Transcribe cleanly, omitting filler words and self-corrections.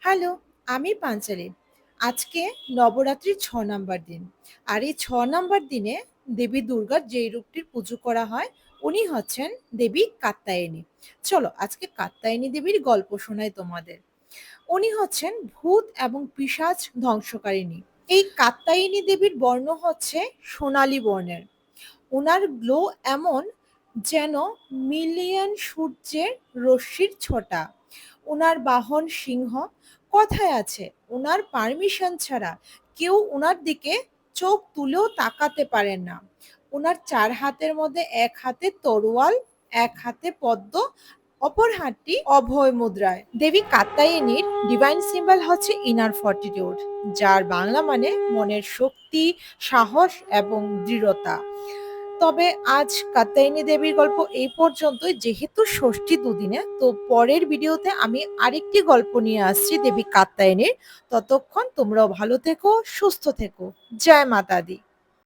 Hello, আমি পাঞ্চালি। আজকে নবরাত্রির ৬ number দিন। আর এই ৬ নাম্বার দিনে দেবী দুর্গার যেই রূপটির পুজো করা হয়, উনি হচ্ছেন দেবী কাত্যায়নী। চলো আজকে কাত্যায়নী দেবীর গল্প শোনাই তোমাদের। উনি হচ্ছেন ভূত এবং পিশাচ ধ্বংসকারিণী। এই কাত্যায়নী দেবীর বর্ণ হচ্ছে সোনালী বর্ণের। উনার গ্লো এমন যেন মিলিয়ন সূর্যের রশ্মির ছটা। উনার বাহন সিংহ। কথায় আছে উনার পারমিশন ছাড়া কেউ উনার দিকে চোখ তুলেও তাকাতে পারেন না। উনার ৪ হাতের মধ্যে ১ হাতে তরোয়াল, ১ হাতে পদ্ম, অপর হাতটি অভয় মুদ্রায়। দেবী কাত্যায়নীর ডিভাইন সিম্বল হচ্ছে ইনার ফর্টিটিউড, যার বাংলা মানে মনের শক্তি, সাহস এবং দৃঢ়তা। তবে আজ কাত্যায়নী দেবীর গল্প এই পর্যন্তই। যেহেতু ষষ্ঠী দুদিনে, তো পরের ভিডিওতে আমি আরেকটি গল্প নিয়ে আসছি দেবী কাত্যায়নীর। ততক্ষণ তোমরাও ভালো থেকো, সুস্থ থেকো। জয় মাতা দি।